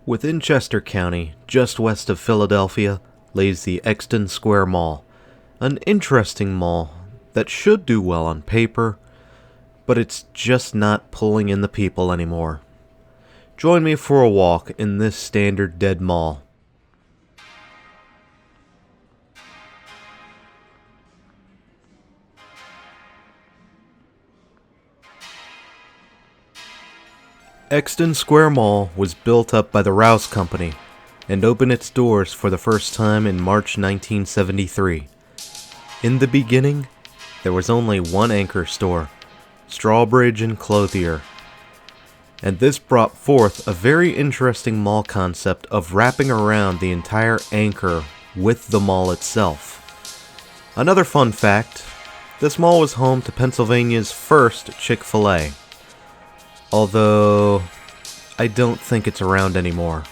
Within Chester County, just west of Philadelphia, lays the Exton Square Mall. An interesting mall that should do well on paper, but it's just not pulling in the people anymore. Join me for a walk in this standard dead mall. Exton Square Mall was built up by the Rouse Company and opened its doors for the first time in March 1973. In the beginning, there was only one anchor store, Strawbridge and Clothier, and this brought forth a very interesting mall concept of wrapping around the entire anchor with the mall itself. Another fun fact, this mall was home to Pennsylvania's first Chick-fil-A. Although, I don't think it's around anymore.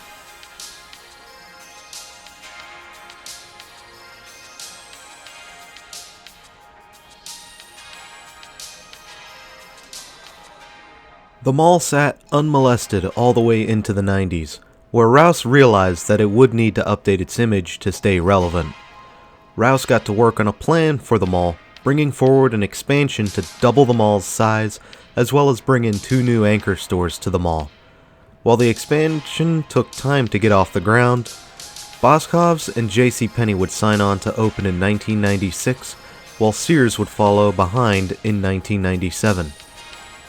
The mall sat unmolested all the way into the 90s, where Rouse realized that it would need to update its image to stay relevant. Rouse got to work on a plan for the mall, bringing forward an expansion to double the mall's size, as well as bring in 2 new anchor stores to the mall. While the expansion took time to get off the ground, Boscov's and JCPenney would sign on to open in 1996, while Sears would follow behind in 1997.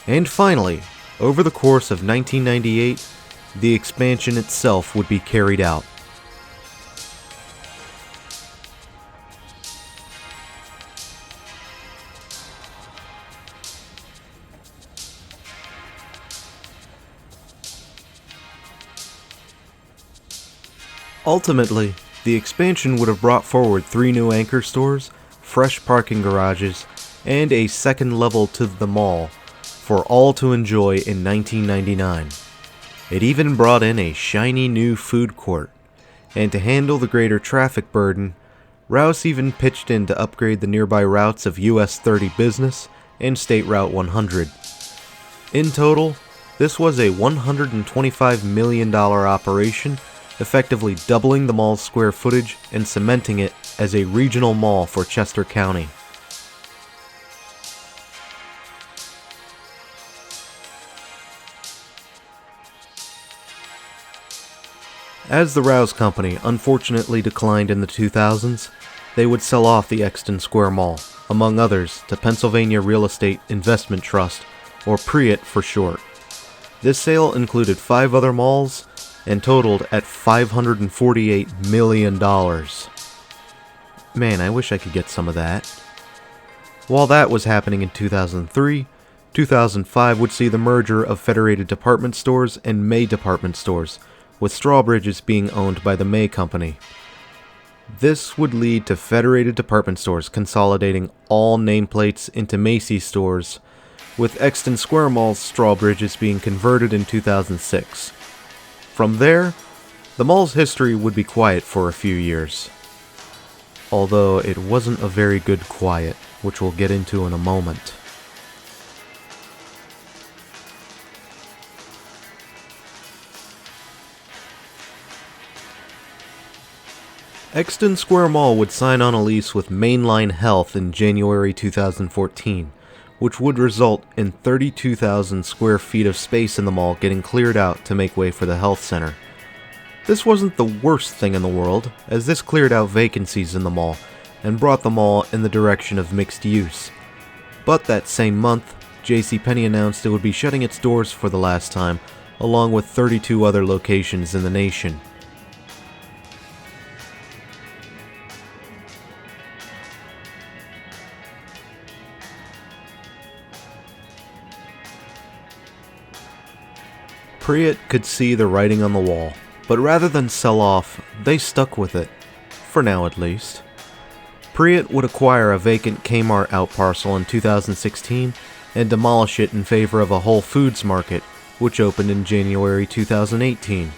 And finally, over the course of 1998, the expansion itself would be carried out. Ultimately, the expansion would have brought forward 3 new anchor stores, fresh parking garages, and a second level to the mall for all to enjoy in 1999. It even brought in a shiny new food court, and to handle the greater traffic burden, Rouse even pitched in to upgrade the nearby routes of US 30 Business and State Route 100. In total, this was a $125 million operation, effectively doubling the mall's square footage and cementing it as a regional mall for Chester County. As the Rouse Company unfortunately declined in the 2000s, they would sell off the Exton Square Mall, among others, to Pennsylvania Real Estate Investment Trust, or PREIT for short. This sale included 5 other malls, and totaled at $548 million. Man, I wish I could get some of that. While that was happening in 2003, 2005 would see the merger of Federated Department Stores and May Department Stores, with Strawbridge's being owned by the May Company. This would lead to Federated Department Stores consolidating all nameplates into Macy's stores, with Exton Square Mall's Strawbridge's being converted in 2006. From there, the mall's history would be quiet for a few years. Although it wasn't a very good quiet, which we'll get into in a moment. Exton Square Mall would sign on a lease with Mainline Health in January 2014, which would result in 32,000 square feet of space in the mall getting cleared out to make way for the health center. This wasn't the worst thing in the world, as this cleared out vacancies in the mall and brought the mall in the direction of mixed use. But that same month, JCPenney announced it would be shutting its doors for the last time, along with 32 other locations in the nation. PREIT could see the writing on the wall, but rather than sell off, they stuck with it, for now at least. PREIT would acquire a vacant Kmart outparcel in 2016 and demolish it in favor of a Whole Foods market, which opened in January 2018.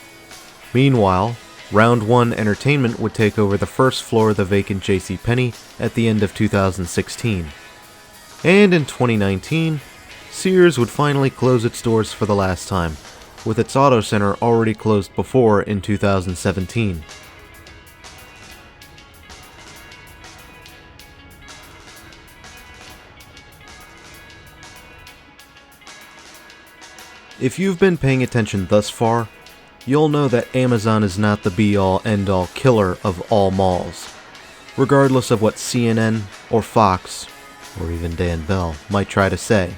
Meanwhile, Round 1 Entertainment would take over the first floor of the vacant JCPenney at the end of 2016. And in 2019, Sears would finally close its doors for the last time, with its auto center already closed before in 2017. If you've been paying attention thus far, you'll know that Amazon is not the be-all end-all killer of all malls. Regardless of what CNN or Fox, or even Dan Bell, might try to say.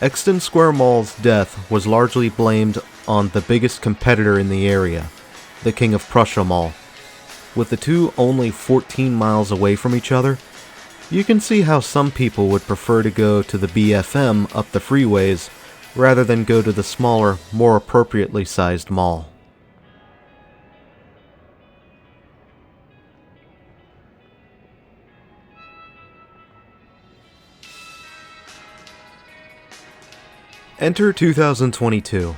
Exton Square Mall's death was largely blamed on the biggest competitor in the area, the King of Prussia Mall. With the two only 14 miles away from each other, you can see how some people would prefer to go to the BFM up the freeways rather than go to the smaller, more appropriately sized mall. Enter 2022,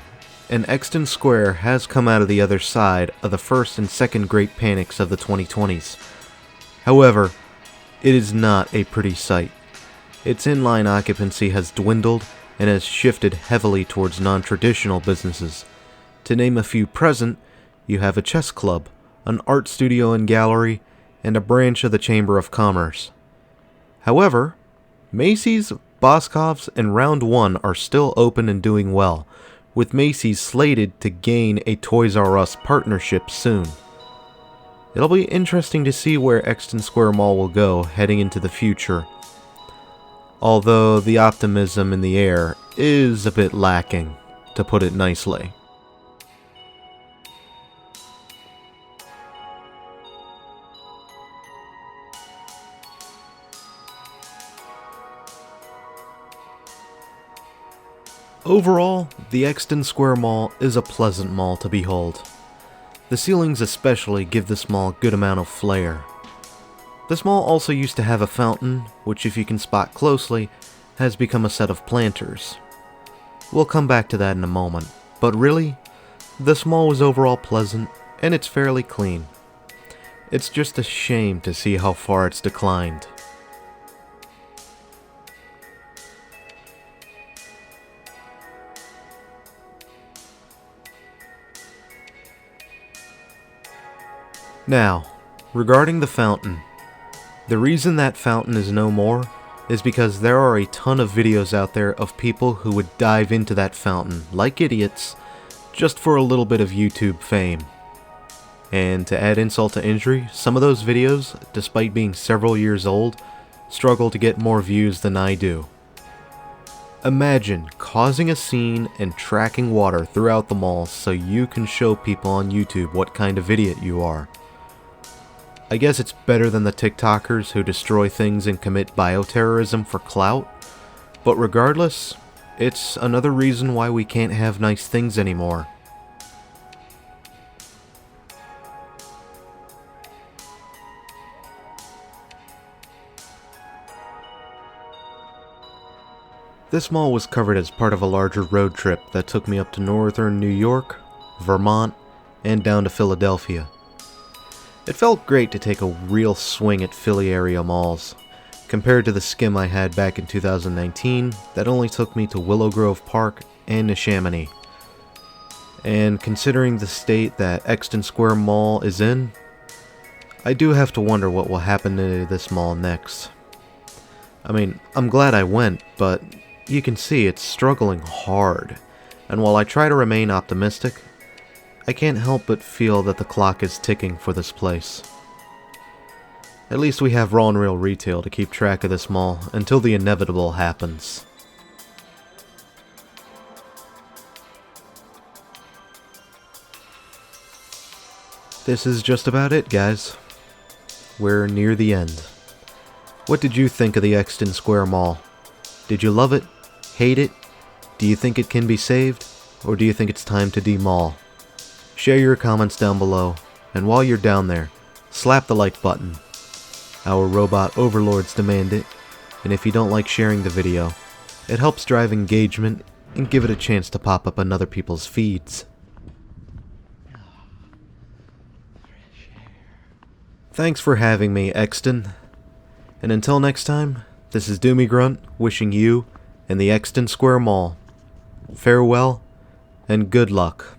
and Exton Square has come out of the other side of the first and second great panics of the 2020s. However, it is not a pretty sight. Its inline occupancy has dwindled and has shifted heavily towards non-traditional businesses. To name a few present, you have a chess club, an art studio and gallery, and a branch of the Chamber of Commerce. However, Macy's, Boscov's, and Round 1 are still open and doing well, with Macy's slated to gain a Toys R Us partnership soon. It'll be interesting to see where Exton Square Mall will go heading into the future, although the optimism in the air is a bit lacking, to put it nicely. Overall, the Exton Square Mall is a pleasant mall to behold. The ceilings especially give this mall a good amount of flair. This mall also used to have a fountain, which if you can spot closely, has become a set of planters. We'll come back to that in a moment, but really, this mall was overall pleasant, and it's fairly clean. It's just a shame to see how far it's declined. Now, regarding the fountain. The reason that fountain is no more is because there are a ton of videos out there of people who would dive into that fountain, like idiots, just for a little bit of YouTube fame. And to add insult to injury, some of those videos, despite being several years old, struggle to get more views than I do. Imagine causing a scene and tracking water throughout the mall so you can show people on YouTube what kind of idiot you are. I guess it's better than the TikTokers who destroy things and commit bioterrorism for clout, but regardless, it's another reason why we can't have nice things anymore. This mall was covered as part of a larger road trip that took me up to northern New York, Vermont, and down to Philadelphia. It felt great to take a real swing at Philly area malls, compared to the skim I had back in 2019 that only took me to Willow Grove Park and Neshaminy. And considering the state that Exton Square Mall is in, I do have to wonder what will happen to this mall next. I mean, I'm glad I went, but you can see it's struggling hard, and while I try to remain optimistic, I can't help but feel that the clock is ticking for this place. At least we have Raw and Real Retail to keep track of this mall until the inevitable happens. This is just about it, guys. We're near the end. What did you think of the Exton Square Mall? Did you love it? Hate it? Do you think it can be saved? Or do you think it's time to demall? Share your comments down below, and while you're down there, slap the like button. Our robot overlords demand it, and if you don't like sharing the video, it helps drive engagement and give it a chance to pop up on other people's feeds. Thanks for having me, Exton. And until next time, this is Doomie Grunt wishing you and the Exton Square Mall farewell and good luck.